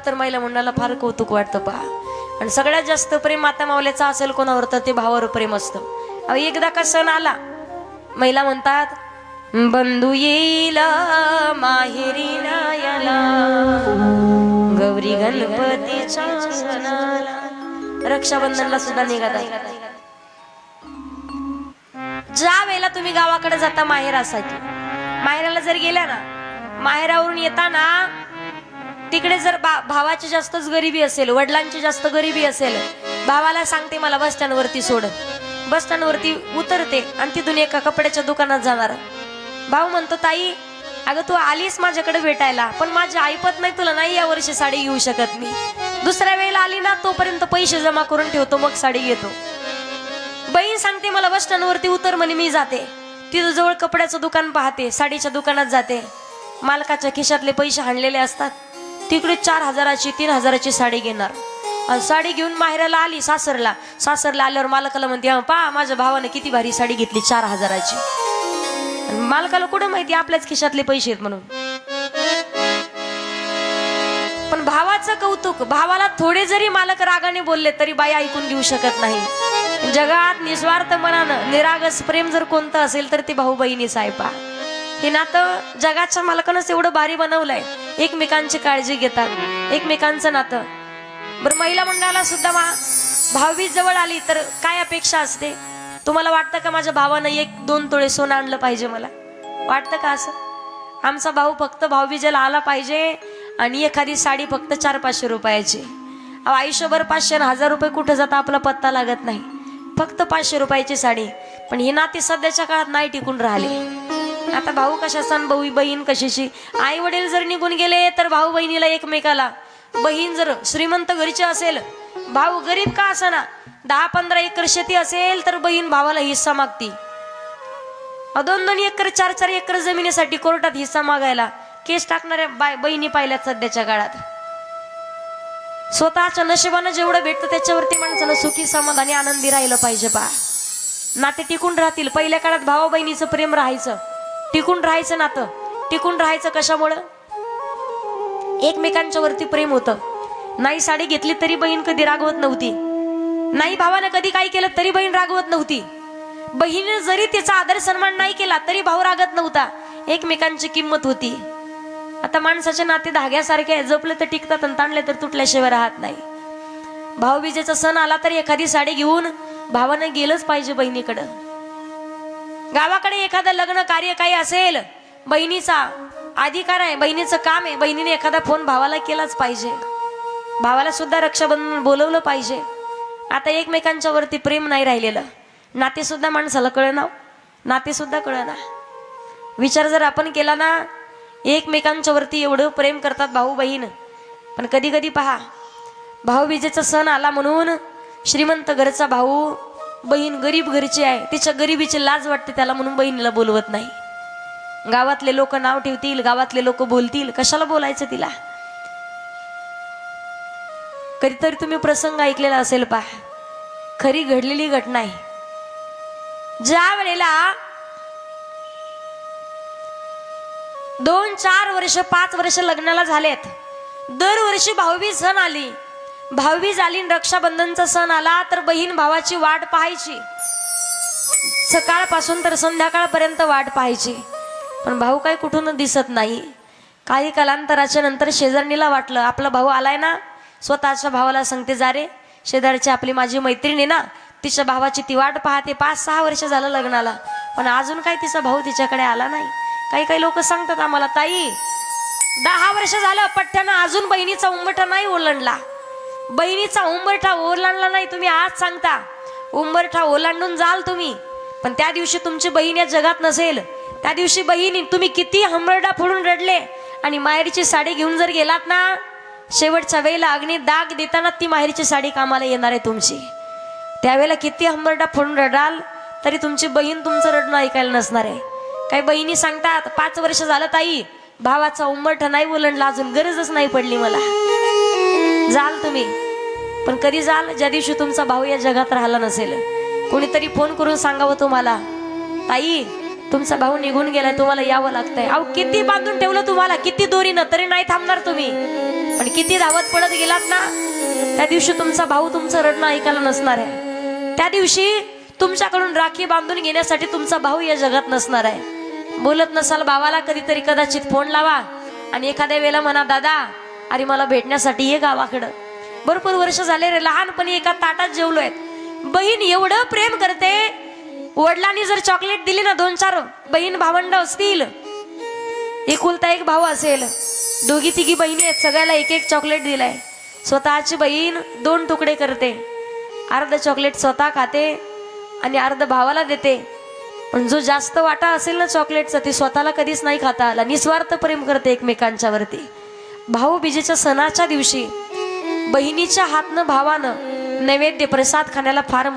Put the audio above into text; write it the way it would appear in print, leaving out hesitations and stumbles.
तर महिला मंडळाला फार कौतुक वाटतं पहा. आणि सगळ्यात जास्त प्रेम माता माऊलीचा असेल कोणावर तर ते भावावर प्रेम असतं. अहो एकदा का सण आला, महिला म्हणतात बंधू येईल माहेरी नायाला, गौरी गणपतीच्या सणाला. रक्षाबंधनला सुद्धा निघतात. ज्या वेळेला तुम्ही गावाकडे जाता माहेरासाठी, माहेराला जर गेल्या ना, माहेरावरून येताना तिकडे जर भावाची जास्तच गरिबी असेल, वडिलांची जास्त गरिबी असेल, भावाला सांगते मला बस स्टँड वरती सोड. बस स्टँड वरती उतरते आणि तिथून एका कपड्याच्या दुकानात जाणार. भाऊ म्हणतो ताई अगं तू आलीस माझ्याकडे भेटायला, पण माझी ऐपत नाही, तुला नाही या वर्षी साडी घेऊ शकत मी. दुसऱ्या वेळेला आली ना तोपर्यंत पैसे जमा करून ठेवतो, मग साडी घेतो. बहीण सांगते मला बस स्टँड वरती उतर म्हणे, मी जाते. तिथं जवळ कपड्याचं दुकान पाहते, साडीच्या दुकानात जाते. मालकाच्या खिशातले पैसे हाणलेले असतात, तिकडे 4,000ची 3,000ची साडी घेणार. आणि साडी घेऊन माहेराला आली सासरला. सासरला आल्यावर मालकाला म्हणते पहा माझ्या भावाने किती भारी साडी घेतली 4,000ची. मालकाला कुठं माहिती आपल्याच खिशातले पैसे आहेत म्हणून. पण भावाचं कौतुक, भावाला थोडे जरी मालक रागाने बोलले तरी बाई ऐकून घेऊ शकत नाही. जगात निस्वार्थ मनानं निरागस प्रेम जर कोणतं असेल तर ते भाऊ बहिणीच आहे पहा. हे नातं जगाच्या मालकानंच एवढं भारी बनवलंय. एकमेकांची काळजी घेतात, एकमेकांचं नातं. बरं महिला मंडळाला सुद्धा भाऊबीज जवळ आली तर काय अपेक्षा असते? तुम्हाला वाटतं का माझ्या भावानं 1-2 तोळे सोनं आणलं पाहिजे? मला वाटतं का असं? आमचा भाऊ फक्त भाऊबीजेला आला पाहिजे आणि एखादी साडी फक्त 400-500 रुपयाची. आयुष्यभर 500 आणि 1000 रुपये कुठं जाता आपला पत्ता लागत नाही. फक्त 500 रुपयाची साडी. पण ही नाती सध्याच्या काळात नाही टिकून राहिली. आता भाऊ कशाचा, भाऊ बहीण कशाची. आई वडील जर निघून गेले तर भाऊ बहिणीला एकमेकाला, बहीण जर श्रीमंत घरची असेल, भाऊ गरीब का असेना, 10-15 एकर शेती असेल तर बहीण भावाला हिस्सा मागती. 2-2 एकर 4-4 एकर जमिनीसाठी कोर्टात हिस्सा मागायला केस टाकणाऱ्या बहिणी पाहिल्यात सध्याच्या काळात. स्वतःच्या नशिबानं जेवढं भेटतं त्याच्यावरती माणसानं सुखी समाधानी आनंदी राहिलं पाहिजे पहा. नाते टिकून राहतील. पहिल्या काळात भावा बहिणीचं प्रेम राहायचं, टिकून राहायचं. नातं टिकून राहायचं कशामुळं? एकमेकांच्या वरती प्रेम होतं. नाही साडी घेतली तरी बहीण कधी रागवत नव्हती, नाही भावानं कधी काही केलं तरी बहीण रागवत नव्हती. बहिणीने जरी तिचा आदर सन्मान नाही केला तरी भाऊ रागत नव्हता. एकमेकांची किंमत होती. आता माणसाचे नाते धाग्यासारखे, जपले तर टिकतात आणि ताणले तर तुटल्याशिवाय राहत नाही. भाऊबीजेचा सण आला तर एखादी साडी घेऊन भावानं गेलंच पाहिजे बहिणीकडं. गावाकडे एखादं लग्न कार्य काही असेल, बहिणीचा अधिकार आहे, बहिणीचं काम आहे. बहिणीने एखादा फोन भावाला केलाच पाहिजे. भावाला सुद्धा रक्षाबंधन बोलवलं पाहिजे. आता एकमेकांच्या वरती प्रेम नाही राहिलेलं. नाते सुद्धा माणसाला कळना, नाते सुद्धा कळना. विचार जर आपण केला ना, एकमेकांच्या वरती एवढं प्रेम करतात भाऊ बहीण. पण कधी कधी पहा, भाऊबीजेचा सण आला म्हणून श्रीमंत घरचा भाऊ बहीण गरीब घरची आहे, तिच्या गरिबीची लाज वाटते त्याला म्हणून बहिणीला बोलवत नाही. गावातले लोक नाव ठेवतील, गावातले लोक बोलतील, कशाला बोलायचं तिला? कधीतरी तुम्ही प्रसंग ऐकलेला असेल पहा, खरी घडलेली घटना आहे. ज्या वेळेला 2-4 वर्ष 5 वर्ष लग्नाला झालेत, दरवर्षी भाऊबीज सण आली, भाऊबीज आली, रक्षाबंधनचा सण आला तर बहीण भावाची वाट पाहायची. सकाळपासून तर संध्याकाळपर्यंत वाट पाहायची. पण भाऊ काही कुठून दिसत नाही. काही कालांतराच्या नंतर शेजारणीला वाटलं आपला भाऊ आलाय ना, स्वतःच्या भावाला सांगते जा रे, शेजारची आपली माझी मैत्रीण आहे ना, तिच्या भावाची ती वाट पाहते. 5-6 वर्ष झालं लग्नाला, पण अजून काही तिचा भाऊ तिच्याकडे आला नाही. काही लोक सांगतात आम्हाला ताई 10 वर्ष झालं पठ्ठ्यानं अजून बहिणीचा उंबरठा नाही ओलांडला. बहिणीचा उंबरठा ओलांडला नाही. तुम्ही आज सांगता उंबरठा ओलांडून जाल तुम्ही, पण त्या दिवशी तुमची बहीण या जगात नसेल. त्या दिवशी बहिणी तुम्ही किती हंबरडा फोडून रडले आणि माहेरची साडी घेऊन जर गेलात ना, शेवटच्या वेळेला अग्नी दाग देताना ती माहेरची साडी कामाला येणार आहे तुमची. त्यावेळेला किती हंबरडा फोडून रडाल तरी तुमची बहीण तुमचं रडणं ऐकायला नसणार आहे. काही बहिणी सांगतात 5 वर्ष झालं ताई भावाचा उंबरठा नाही ओलांडला, अजून गरजच नाही पडली मला. जाल तुम्ही, पण कधी जाल? ज्या दिवशी तुमचा भाऊ या जगात राहिला नसेल. कोणीतरी फोन करून सांगावं तुम्हाला ताई तुमचा भाऊ निघून गेलाय, तुम्हाला यावं लागतंय. अहो किती बांधून ठेवलं तुम्हाला, किती दोरीनं, तरी नाही थांबणार तुम्ही. पण किती धावत पडत गेलात ना, त्या दिवशी तुमचा भाऊ तुमचं रडणं ऐकायला नसणार आहे. त्या दिवशी तुमच्याकडून राखी बांधून घेण्यासाठी तुमचा भाऊ या जगात नसणार आहे. बोलत नसाल भावाला, कधीतरी कदाचित फोन लावा आणि एखाद्या वेळेला म्हणा, दादा अरे मला भेटण्यासाठी ये गावाकडं. भरपूर वर्ष झाले रे, लहानपणी एका ताटात जेवलोय. बहीण एवढं प्रेम करते, वडिलांनी जर चॉकलेट दिली ना, 2-4 बहीण भावंड असतील, एकुलता एक भाऊ असेल, 2-3 बहिणी आहेत, सगळ्याला 1-1 चॉकलेट दिलाय. स्वतःची बहीण 2 तुकडे करते, अर्ध चॉकलेट स्वतः खाते आणि अर्ध भावाला देते. पण जो जास्त वाटा असेल ना चॉकलेटचा, ती स्वतःला कधीच नाही खाता आला. निस्वार्थ प्रेम करते एकमेकांच्या वरती. भाऊबीजेच्या सणाच्या दिवशी बहिणीच्या हातनं भावानं नैवेद्य प्रसाद खाण्याला फार